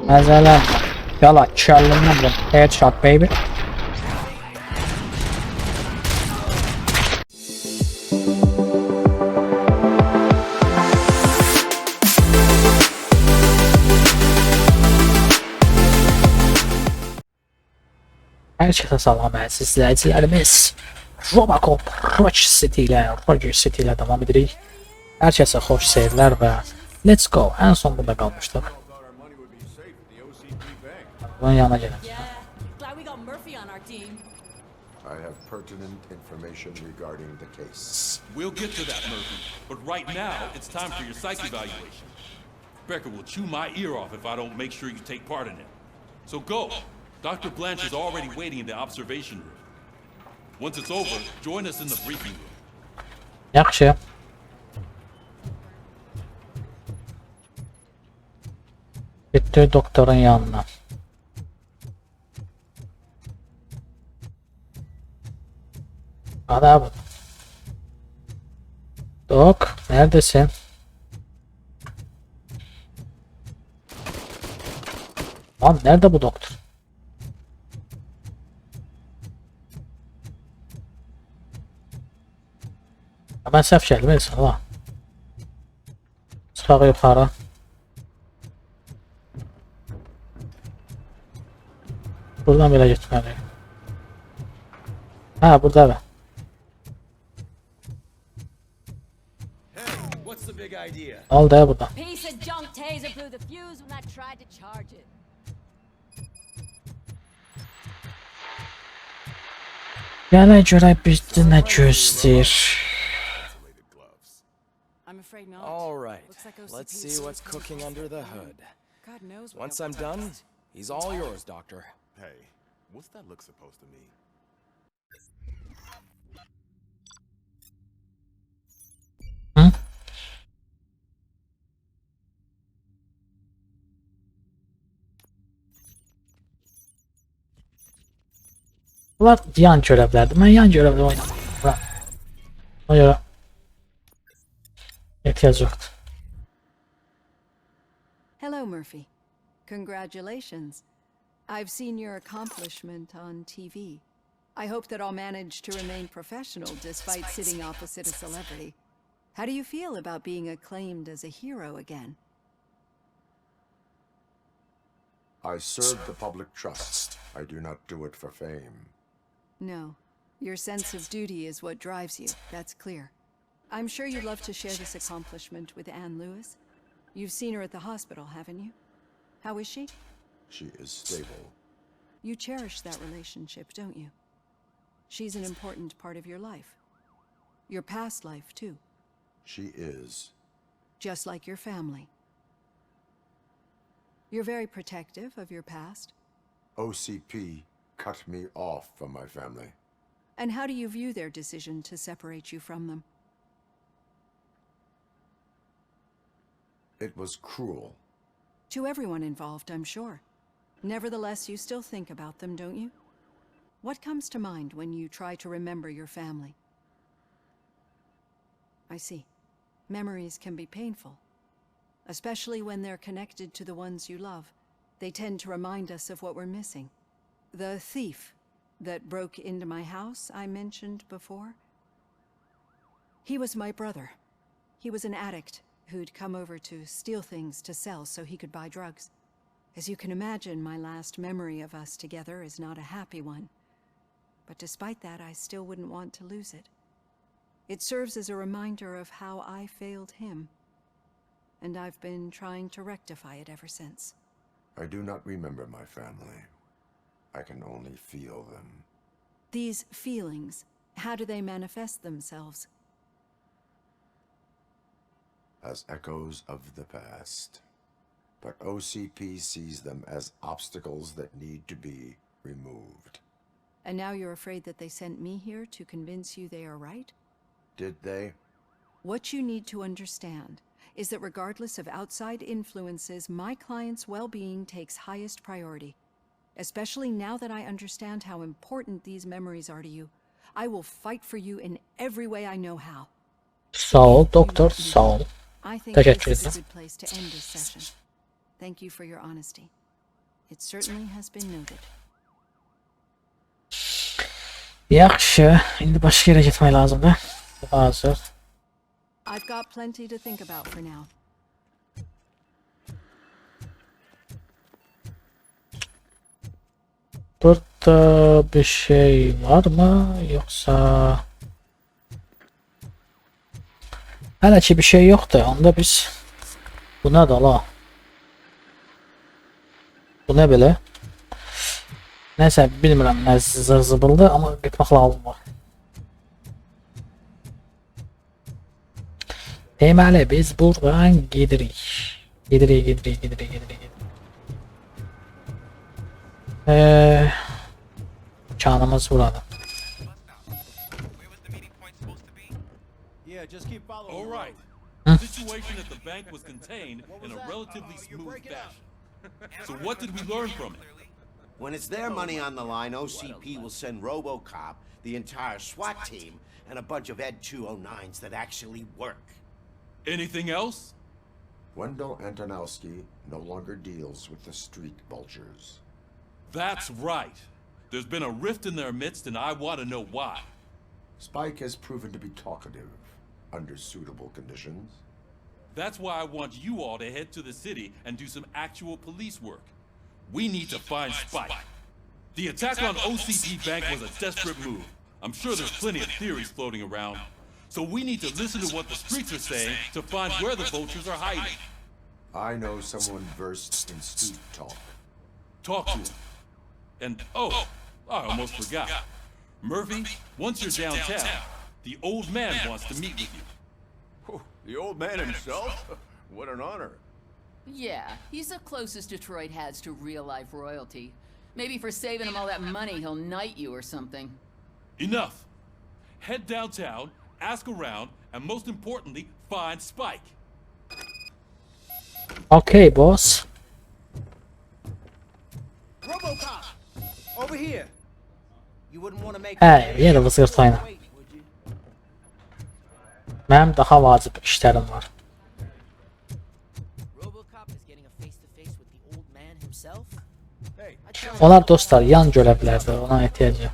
Məzələn. Yala, kəlləmdən bu. Headshot, baby. Hər kəsə salam əziz izləyicilərimiz. Robocop, CİTY ilə davam edirik. Hər kəsə xoş seyirlər və let's go. Ən son burada qalmışdıq. Bunun yanına gəlin. I have pertinent information regarding the case. We'll get to that, Murphy. But right now, it's time for your psych evaluation. Becker will chew my ear off if I don't make sure you take part in it. So go. Dr. Blanche is already waiting in the observation room. Once it's over, join us in the briefing room. Yaxşı. Getdik doktorun yanına. Hadi abi. Dok, neredesin? Lan nerede bu doktor? Ben səhv gəldim elsən ha. Çıxaq yuxarı. Buradan belə getməliyim. Ha, burada da. Al da burada. Yana görə bizdə nə gözləyir? All right, let's see what's cooking under the hood. Once I'm done, he's all yours, Doctor. Hey, what's that look supposed to mean? Bunlar yan görevlərdir. Mən yan görevdə oynamıram. Ona görə ehtiyac yoxdur. Hello, Murphy. Congratulations. I've seen your accomplishment on TV. I hope that I'll manage to remain professional despite sitting opposite a celebrity. How do you feel about being acclaimed as a hero again? I serve the public trust. I do not do it for fame. No. Your sense of duty is what drives you. That's clear. I'm sure you'd love to share this accomplishment with Anne Lewis. You've seen her at the hospital, haven't you? How is she? She is stable. You cherish that relationship, don't you? She's an important part of your life. Your past life, too. She is. Just like your family. You're very protective of your past. OCP cut me off from my family. And how do you view their decision to separate you from them? It was cruel. To everyone involved, I'm sure. Nevertheless, you still think about them, don't you? What comes to mind when you try to remember your family? I see. Memories can be painful, especially when they're connected to the ones you love. They tend to remind us of what we're missing. The thief that broke into my house I mentioned before? He was my brother. He was an addict who'd come over to steal things to sell so he could buy drugs. As you can imagine, my last memory of us together is not a happy one. But despite that, I still wouldn't want to lose it. It serves as a reminder of how I failed him. And I've been trying to rectify it ever since. I do not remember my family. I can only feel them. These feelings, how do they manifest themselves? As echoes of the past. But OCP sees them as obstacles that need to be removed. And now you're afraid that they sent me here to convince you they are right? Did they? What you need to understand is that regardless of outside influences, my client's well-being takes highest priority. Especially now that I understand how important these memories are to you. I will fight for you in every way I know how. Sağ ol doktor, sağ ol. I think Teşekkür this is a ederim. good place to end this session. Thank you for your honesty. It certainly has been noted. Yaxşı, indi başqa yerə getmək lazımdır. Hazır. I've got plenty to think about for now. Burada bir şey var mı yoksa hələ ki bir şey yoxdur. Onda biz bu nədir la? Bu nə belə? Nəsə bilmirəm, nə zırzıbıldı, amma getmək lazım var. Deməli biz buradan gedirik. Gedirik. Kanımız burada. All right. The situation at the bank was contained in a relatively smooth fashion. So what did we learn from it? When it's their money on the line, OCP will send Robocop, the entire SWAT team, and a bunch of Ed 209s that actually work. Anything else? Wendell Antonowski no longer deals with the street vultures. That's right. There's been a rift in their midst, and I want to know why. Spike has proven to be talkative under suitable conditions. That's why I want you all to head to the city and do some actual police work. We need to find Spike. The attack on OCP Bank was a desperate move. I'm sure there's plenty of theories floating around. So we need to listen to what the streets are saying to find where the vultures are hiding. I know someone versed in street talk. Talk to him. And, oh, I almost forgot. Murphy, once you're downtown, the old man wants to meet with you. The old man himself? What an honor. Yeah, he's the closest Detroit has to real-life royalty. Maybe for saving him all that money, he'll knight you or something. Enough. Head downtown, ask around, and most importantly, find Spike. Okay, boss. Robocop! Over here! You wouldn't want to make Yenə vızırtayla. Mənim daha vacib işlərim var. Robocop is getting a face-to-face with the old man himself? Onlar dostlar, yan görə bilərdi, ona ehtiyac yox.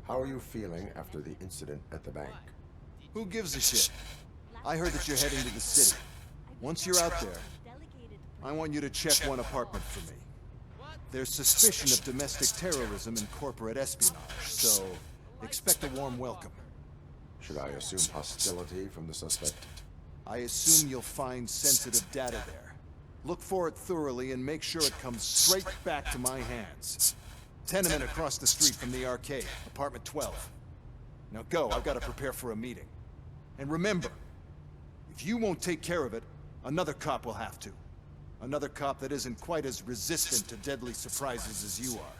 How are you feeling after the incident at the bank? Who gives a shit? I heard that you're heading to the city. Once you're out there, I want you to check one apartment for me. There's suspicion of domestic terrorism and corporate espionage, so expect a warm welcome. Should I assume hostility from the suspect? I assume you'll find sensitive data there. Look for it thoroughly and make sure it comes straight back to my hands. Tenement across the street from the arcade, apartment 12. Now go, I've got to prepare for a meeting. And remember, if you won't take care of it, another cop will have to. Another cop that isn't quite as resistant to deadly surprises as you are.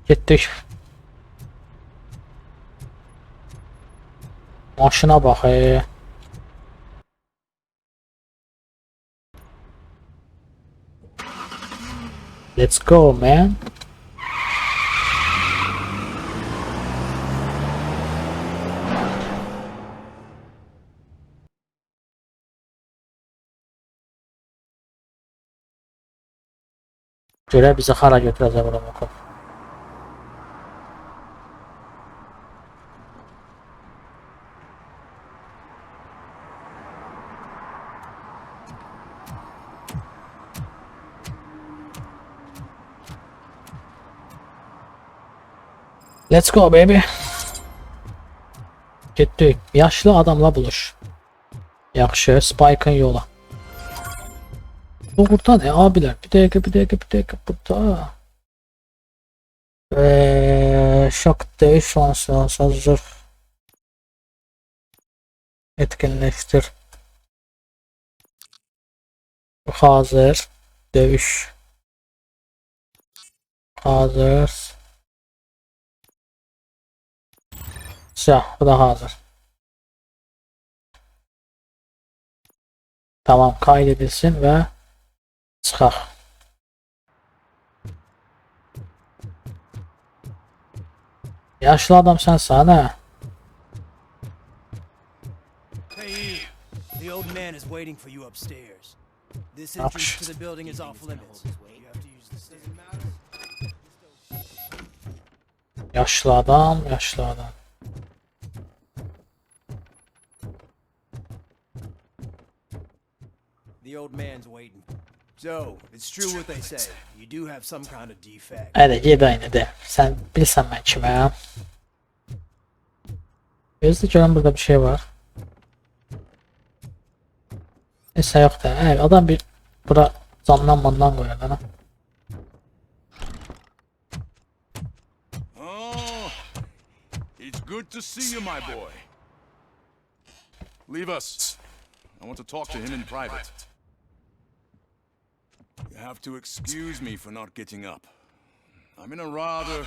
Getdik. Maşına bax. Let's go, man. Görə bizi hara götürəcək Robocop. Let's go baby. Getdik. Yaşlı adamla buluş. Yaxşı, Spike'ın yola. Bu burada ne abiler? Bir dakika burada. Şok dövüş şansı hazır. Etkinleştir. Bu hazır. Dövüş. Hazır. Bu da hazır. Tamam, kaydedilsin ve çıxaq. Yaşlı adam sən sənə. Hey, you. The old man is waiting for you upstairs. This entrance to the building is off limits. You have to use the stairs. Yaşlı adam, yaşlı adam. The old man's waiting. So, it's true what they say. You do have some kind of defect. Hadi gel aynı de. Sen bilirsen ben kime. Gözde görün burada bir şey var. Neyse yok da. Evet, adam bir bura zamdan mandan koyar lan. Oh, it's good to see you, my boy. Leave us. I want to talk to him in private. You have to excuse me for not getting up. I'm in a rather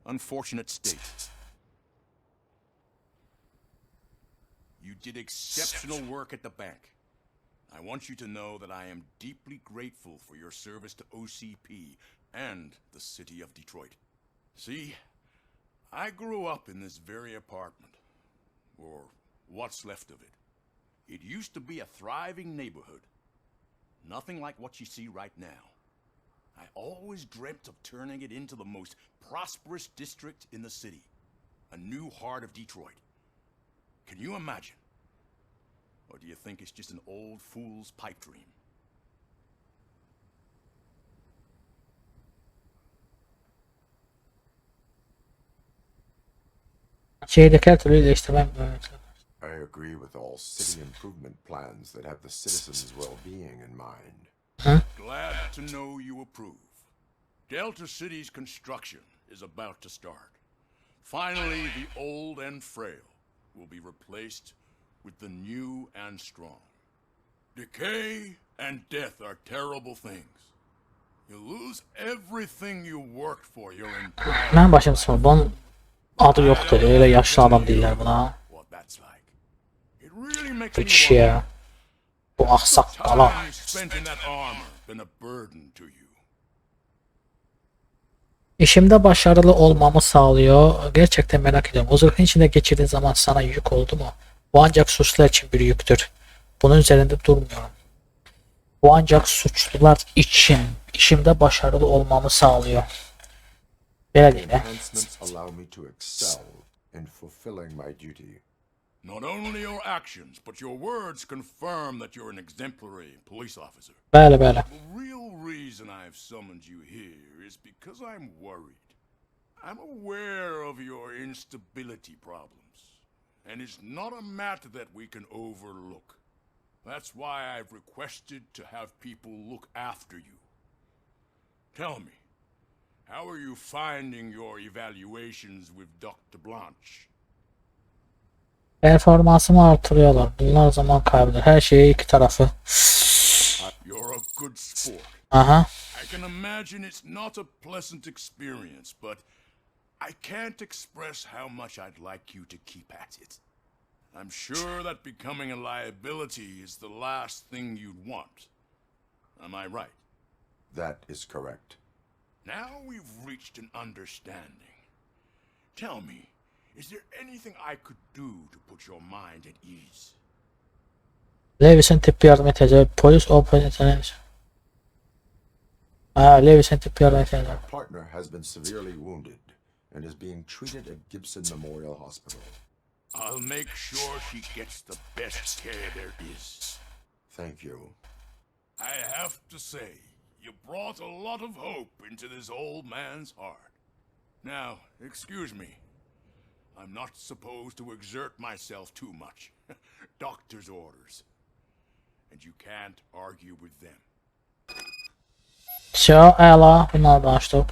unfortunate state. You did exceptional work at the bank. I want you to know that I am deeply grateful for your service to OCP and the city of Detroit. See, I grew up in this very apartment, or what's left of it. It used to be a thriving neighborhood. Nothing like what you see right now. I always dreamt of turning it into the most prosperous district in the city. A new heart of Detroit. Can you imagine? Or do you think it's just an old fool's pipe dream? Şehirdekiler türlü iyileştirmem. I agree with all city improvement plans that have the citizens' well-being in mind. Glad to know you approve. Delta City's construction is about to start. Finally, the old and frail will be replaced with the new and strong. Decay and death are terrible things. You lose everything you worked for your entire Ben başım sıfır. Bunun adı yoktur. Öyle yaşlı adam değiller buna. what that's like. It really makes Bu me kişiye. Bu aksak kala. time spent in that armor been a burden to you. İşimde başarılı olmamı sağlıyor. Gerçekten merak ediyorum. O zırhın içinde geçirdiğin zaman sana yük oldu mu? Bu ancak suçlular için bir yüktür. Bunun üzerinde durmuyorum. Bu ancak suçlular için işimde başarılı olmamı sağlıyor. Böyle değil he. Enhancements allow me to excel in fulfilling my duty. Not only your actions, but your words confirm that you're an exemplary police officer. Böyle böyle. The real reason I've summoned you here is because I'm worried. I'm aware of your instability problems, and it's not a matter that we can overlook. That's why I've requested to have people look after you. Tell me, how are you finding your evaluations with Dr. Blanche? Performansımı artırıyorlar. Bunlar zaman kaybeder. Her şeyi iki tarafı. You're a good sport. Aha. I can imagine it's not a pleasant experience, but I can't express how much I'd like you to keep at it. I'm sure that becoming a liability is the last thing you'd want. Am I right? That is correct. Now we've reached an understanding. Tell me, is there anything I could do to put your mind at ease? Lewis'in tıbbi yardım ihtiyacı. Polis operasyonu. Lewis'in tıbbi yardım ihtiyacı. My partner has been severely wounded and is being treated at Gibson Memorial Hospital. I'll make sure she gets the best care there is. Thank you. I have to say, you brought a lot of hope into this old man's heart. Now, excuse me. I'm not supposed to exert myself too much. Doctor's orders. And you can't argue with them. Все, əla. Bunları danışdıq.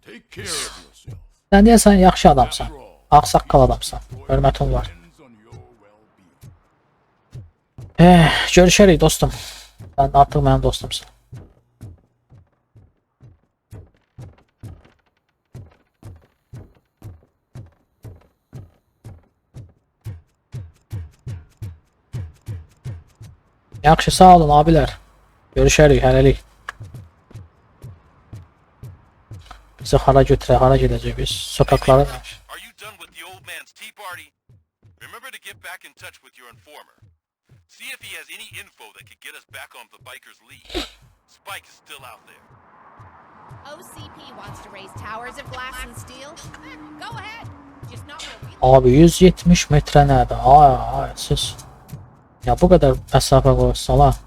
Take care of yourself. Sən deyəsən yaxşı adamsan. Ağsaqqal adamsan. Hörmətin var. Depends on your well-being. Görüşərik dostum. Sən artıq mənim dostumsan. Yaxşı, sağ olun abiler. Görüşərik, hələlik. Bizi hara götürək, hara gedəcək biz? Sokaklara. Are you done with the old man's tea party? Remember to get back in touch with your informer. See if he has any info that could get us back on the biker's lead. Spike is still out there. OCP wants to raise towers of glass and steel. Go ahead. Just not where we Abi 170 metre nədir? Ay siz. Ya bu qədər məsafə qoysalar.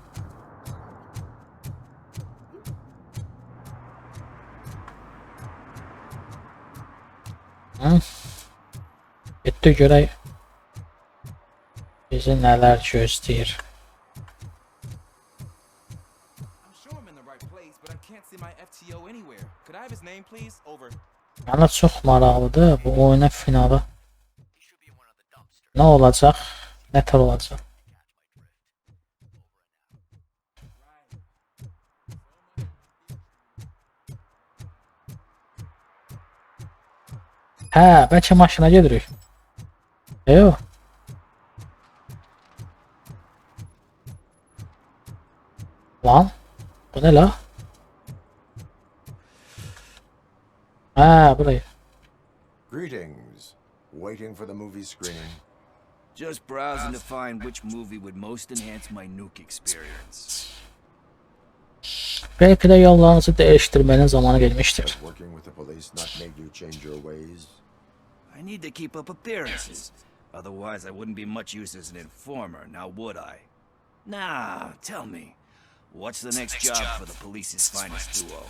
Getdi görək. Bizi nələr gözləyir. Mənə çox maraqlıdır bu oyuna finalı. Nə olacaq? Nətər olacaq? Hə, bəlkə maşına gedirik. Yox. Lan, bu nə la? Burayı. Greetings. Waiting for the movie screening. Just browsing to find which movie would most enhance my nuke experience. Belki de yollarınızı değiştirmenin zamanı gelmiştir. Working with the police not made you change your ways? I need to keep up appearances. Otherwise, I wouldn't be much use as an informer, now would I? Nah, tell me. What's the next job for the police's finest duo?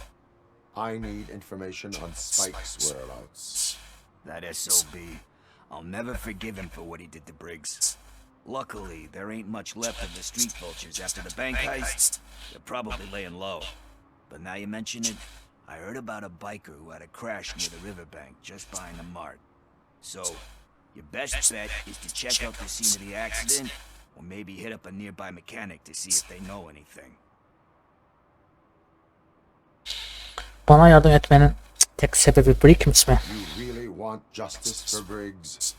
I need information on Spike's whereabouts. That SOB. I'll never forgive him for what he did to Briggs. Luckily, there ain't much left of the street vultures after the bank heist. They're probably laying low. But now you mention it, I heard about a biker who had a crash near the riverbank just behind the mart. So, your best bet is to check out the scene of the accident, or maybe hit up a nearby mechanic to see if they know anything. Bana yardım etmenin tek sebebi Briggs mi? You really want justice for Briggs?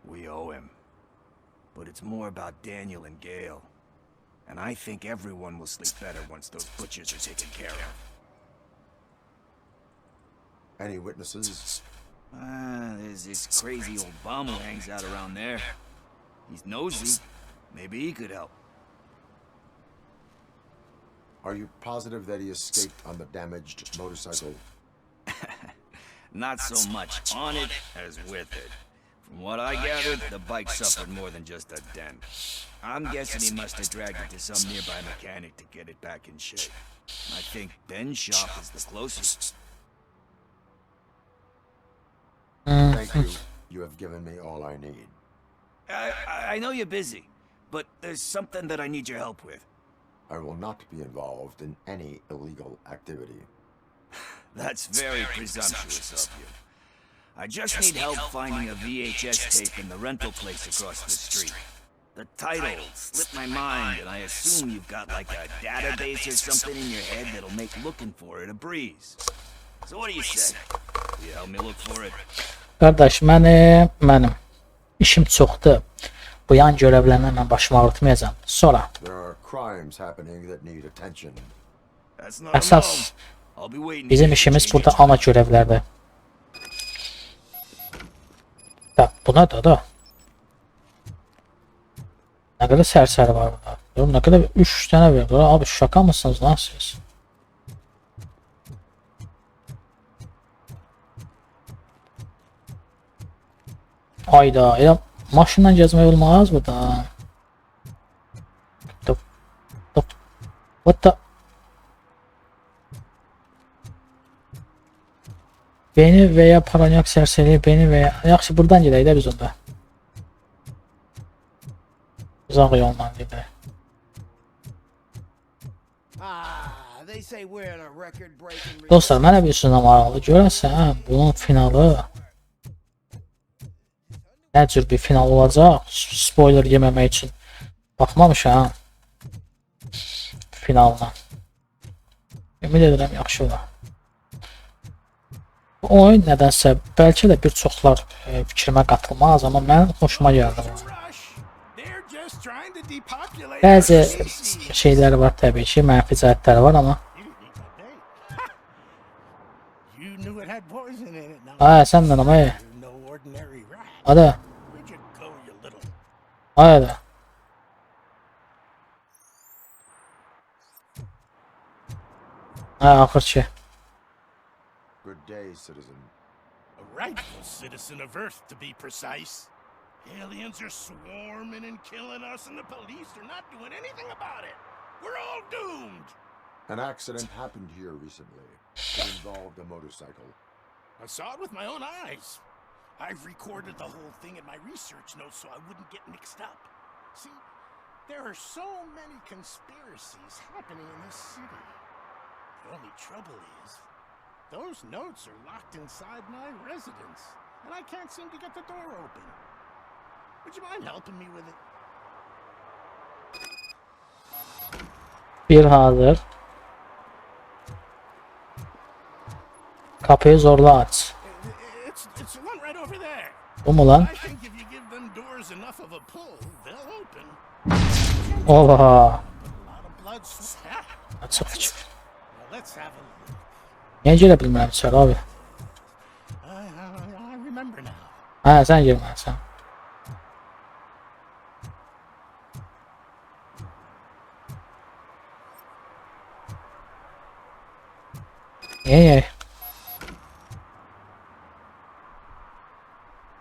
We owe him. But it's more about Daniel and Gale. And I think everyone will sleep better once those butchers are taken care of. Any witnesses? There's this crazy old bum who hangs out around there. He's nosy. Maybe he could help. Are you positive that he escaped on the damaged motorcycle? Not so much on it as with it. From what I gathered, the bike suffered more than just a dent. I'm guessing he must have dragged it to some nearby mechanic to get it back in shape. I think Ben's shop is the closest. Thank you. You have given me all I need. I know you're busy, but there's something that I need your help with. I will not be involved in any illegal activity. That's very presumptuous of you. I just need help finding a VHS tape in the rental place across the street. The title slipped my mind, and I assume you've got like a database or something in your head that'll make looking for it a breeze. So what do you say? Will you help me look for it? Kardeş, mənim işim çoxdur. Bu yan görevlərlə mən başımı ağrıtmayacağam. Sonra əsas bizim işimiz burada ana görevlərdir. Bu nədir da? Nə qədər sərsəri var burada? Nə qədər 3 dənə verir. Abi şaka mısınız lan siz? Ayda, elə maşınla gezmək olmaz burada. What the? Beni veya paranyak sərsəri, beni veya... Yaxşı, buradan gedək də biz onda. Uzaq yolla gedək. Dostlar, mənə bir üstünə maraqlı görəsən, bunun finalı nə cür bir final olacaq? Spoiler yeməmək üçün baxmamışam finalına. Ümid edirəm yaxşı olar. Bu oyun nədənsə bəlkə də bir çoxlar fikrimə qatılmaz, amma mənim xoşuma gəldi. Bəzi şeyləri var təbii ki, mənfi cəhətləri var, amma səndən ama Ada Haydi. Ha, axırçı. Good day, citizen. A rightful citizen of Earth, to be precise. Aliens are swarming and killing us, and the police are not doing anything about it. We're all doomed. An accident happened here recently. It involved a motorcycle. I saw it with my own eyes. I've recorded the whole thing in my research notes so I wouldn't get mixed up. See, there are so many conspiracies happening in this city. The only trouble is, those notes are locked inside my residence, and I can't seem to get the door open. Would you mind helping me with it? Bir hazır. Kapıyı zorla aç. It's the one right over there. Bu mu lan? I think if you give them doors enough of a pull, they'll open. Oha. A lot of blood. Açıq açıq. Let's have a look. Niyə girə bilmirəm içəri abi? I remember now. Hə, sən girməlisən. Niyə?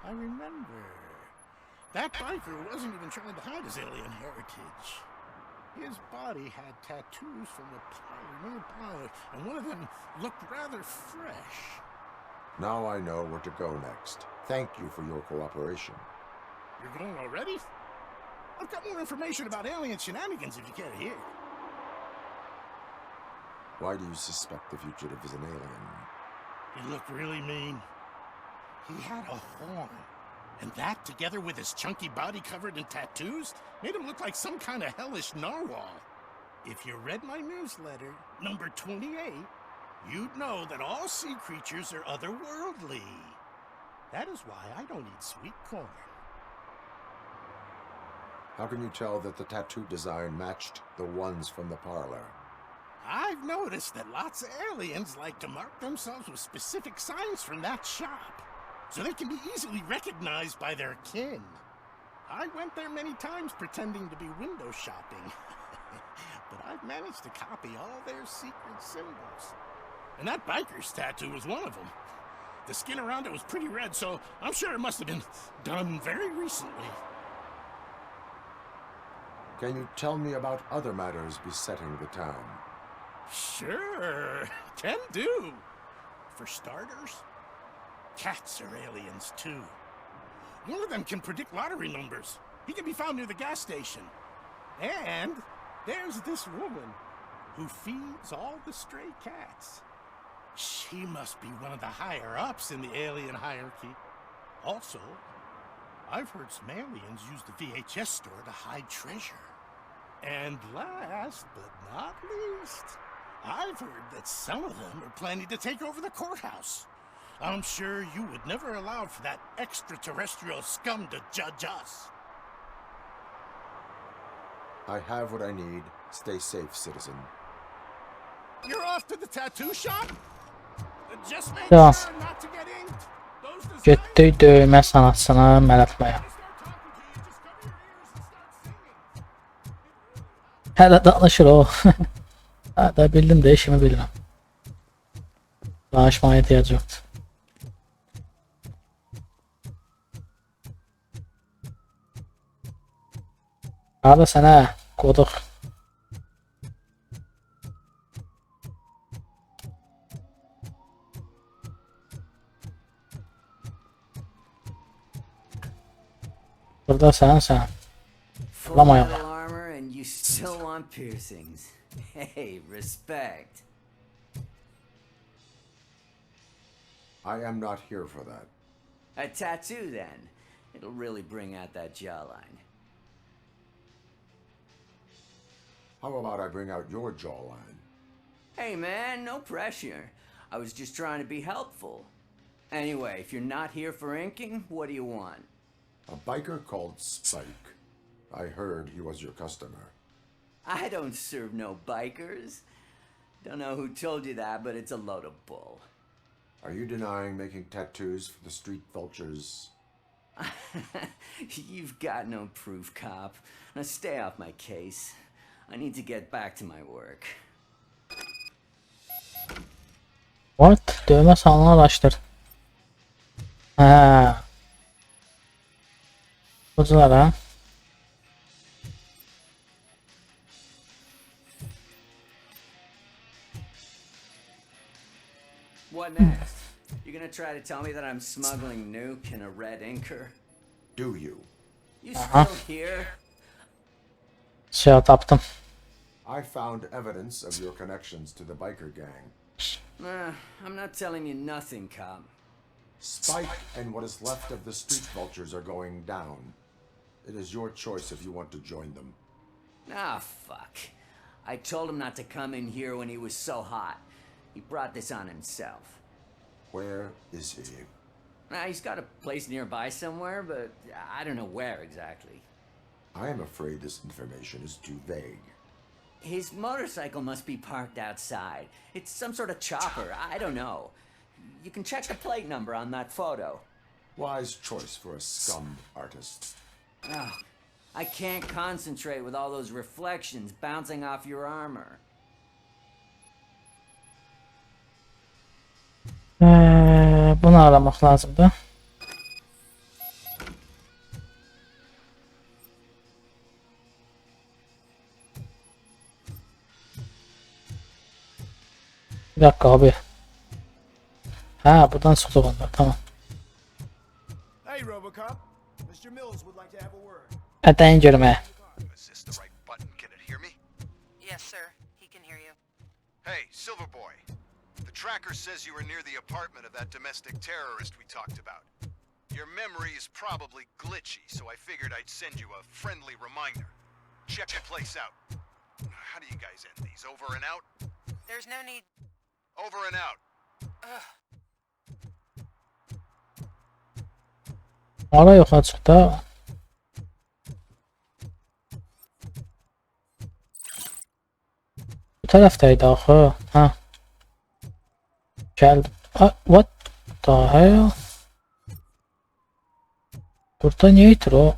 I remember. That biker wasn't even trying to hide his alien heritage. His body had tattoos from the parlor nearby, and one of them looked rather fresh. Now I know where to go next. Thank you for your cooperation. You're going already? I've got more information about alien shenanigans if you care to hear. Why do you suspect the fugitive is an alien? He looked really mean. He had a horn. And that, together with his chunky body covered in tattoos, made him look like some kind of hellish narwhal. If you read my newsletter, number 28, you'd know that all sea creatures are otherworldly. That is why I don't eat sweet corn. How can you tell that the tattoo design matched the ones from the parlor? I've noticed that lots of aliens like to mark themselves with specific signs from that shop, so they can be easily recognized by their kin. I went there many times pretending to be window shopping, but I've managed to copy all their secret symbols. And that biker's tattoo was one of them. The skin around it was pretty red, so I'm sure it must have been done very recently. Can you tell me about other matters besetting the town? Sure, can do. For starters, cats are aliens too. One of them can predict lottery numbers. He can be found near the gas station. And there's this woman who feeds all the stray cats. She must be one of the higher-ups in the alien hierarchy. Also, I've heard some aliens use the VHS store to hide treasure. And last but not least, I've heard that some of them are planning to take over the courthouse. I'm sure you would never allow for that extraterrestrial scum to judge us. I have what I need. Stay safe, citizen. You're off to the tattoo shop? Just make Ya. sure not to get inked. Those designs... Getdik döymə sanatçısına mələtməyə. Hələ danışır o. Hə, da bildim də işimi bilirəm. Danışmaya ehtiyac yoxdur. Harada sənə qoduq. Burada sən. Full metal armor and you still want piercings. Hey, respect. I am not here for that. A tattoo then. It'll really bring out that jawline. How about I bring out your jawline? Hey man, no pressure. I was just trying to be helpful. Anyway, if you're not here for inking, what do you want? A biker called Spike. I heard he was your customer. I don't serve no bikers. Don't know who told you that, but it's a load of bull. Are you denying making tattoos for the street vultures? You've got no proof, cop. Now stay off my case. I need to get back to my work. What? Dövme salonu araştır. Ha. Kuzular ha. What next? You gonna try to tell me that I'm smuggling nuke in a red inker? Do you? You still here? Şey taptım. I found evidence of your connections to the biker gang. I'm not telling you nothing, cop. Spike and what is left of the street vultures are going down. It is your choice if you want to join them. Ah, fuck. I told him not to come in here when he was so hot. He brought this on himself. Where is he? He's got a place nearby somewhere, but I don't know where exactly. I am afraid this information is too vague. His motorcycle must be parked outside. It's some sort of chopper, I don't know. You can check the plate number on that photo. Wise choice for a scum artist. Oh, I can't concentrate with all those reflections bouncing off your armor. Bunu aramak lazımdı. Bir dakika abi. Ha, buradan sıktık onlar, tamam. Hey Robocop, Mr. Mills would like to have a word. Eteğin görme. Is this the right button? Can it hear me? Yes, sir. He can hear you. Hey, Silverboy. The tracker says you were near the apartment of that domestic terrorist we talked about. Your memory is probably glitchy, so I figured I'd send you a friendly reminder. Check the place out. How do you guys end these? Over and out? There's no need. Over and out. Ara yok açıkta. Bu taraftaydı axı. Ha. Geldim. What the hell? Burada neydir o?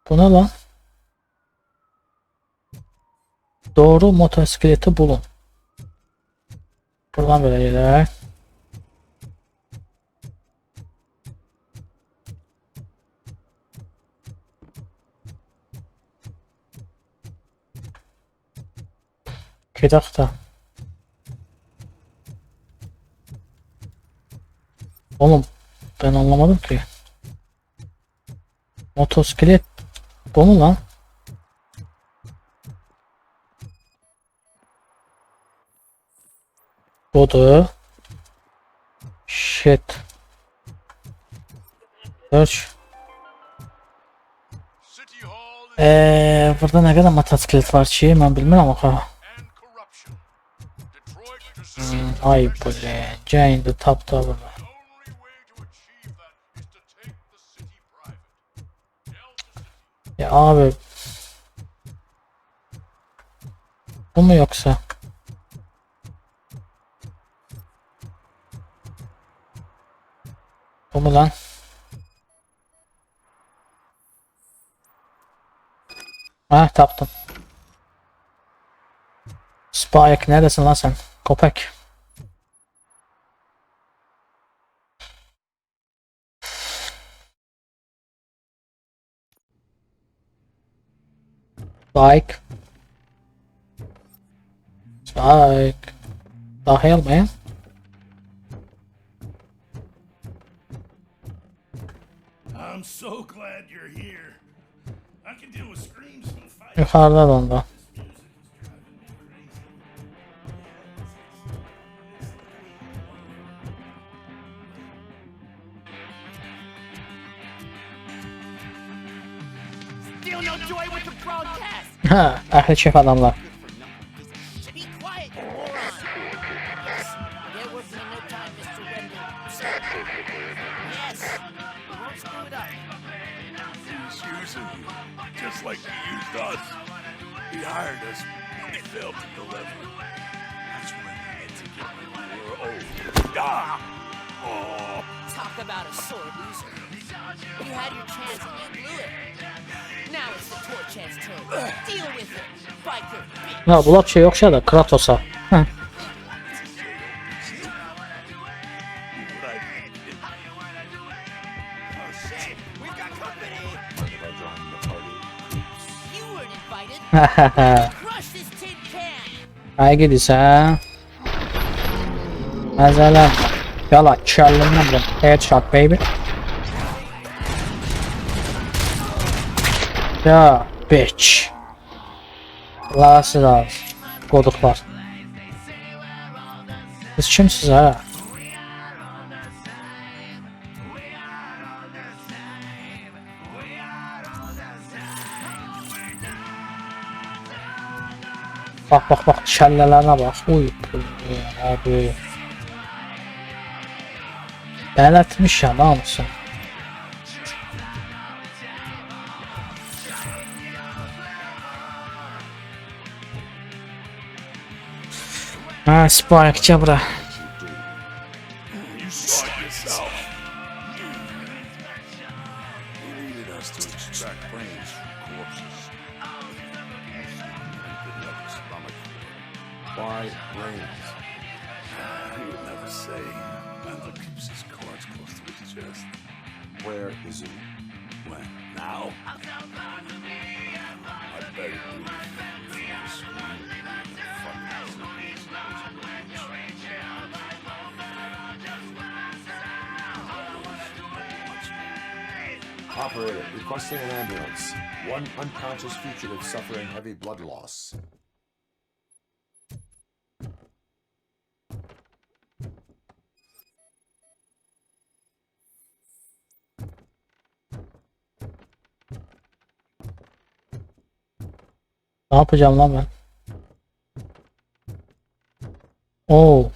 Bu ne lan? Doğru motosikleti bulun. Buradan böyle gider. İki dakika. Oğlum ben anlamadım ki. Motosiklet bu mu lan? Budur. Shit. Search. Burada ne kadar motosiklet var ki ben bilmiyorum o. Ay böyle. Jane the top tower. Ya abi. Bu mu yoksa? Bu mu lan? Ha, taptım. Spike neredesin lan sen? Köpek. Spike. Spike. The hell, man? I'm so glad you're here. I can deal with screams and fights. Yukarıda dondu. Still no joy with the broadcast. Ha, ahli şef adamlar. Be quiet, you moron. Yes, there will be no time, Mr. Wendell. Sir. Yes, we won't screw it up. He's using you, just like he used us. He hired us when he failed to deliver. That's when we get together when we were old. Ah! Oh! Talk about a sore loser. You had your chance and you blew it. Now it's the Torchhead's turn. Deal with it, biker bitch. Ya bu şey yoksa da Kratos'a. Heh. Ay gidiyorsa. Mesela yala kəlləyə vurun. Headshot baby. Ya bitch. Lasız az. Qoduqlar. Siz kimsiz ha? Bak kəllələrine bak. Uy abi. Bələtmiş ya namusun. Ha Spike gel bura. Why brains? He would never say. Ancaq keeps his cards close to his chest. Where is he? When? Now? I beg you. Operator, requesting an ambulance. One unconscious fugitive suffering heavy blood loss. Ne yapacağım lan ben? Oo.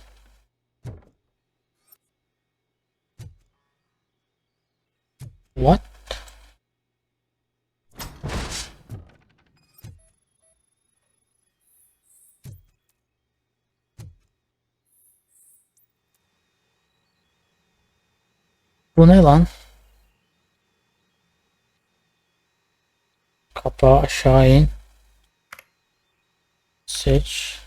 What? Bu ne lan? Kapağı aşağı in. Seç.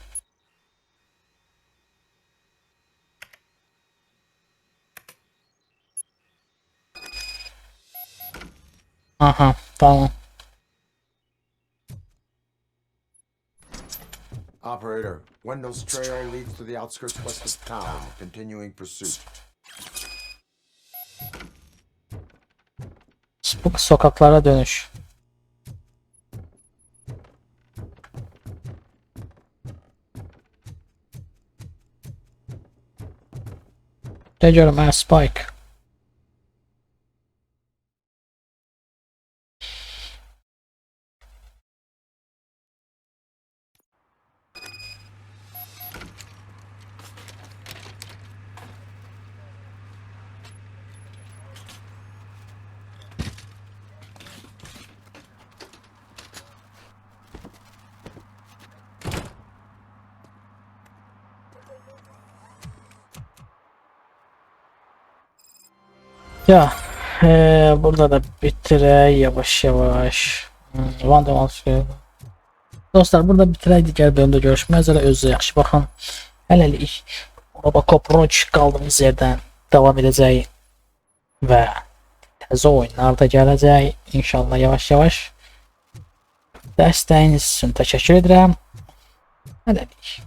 Aha, tamam. Operator, Wendell's trail leads to the outskirts west of town, continuing pursuit. Sokaklara dönüş. Ne diyorum ha Spike. Ya burada da bitirək yavaş yavaş. Dostlar burada bitirək, digər bölümdə görüşmək üzrə, özünüzə yaxşı baxın. Hələlik Robocop qaldığımız yerdən davam edəcək və təzə oyunlar da gələcək inşallah yavaş yavaş. Dəstəyiniz üçün təşəkkür edirəm. Hələlik.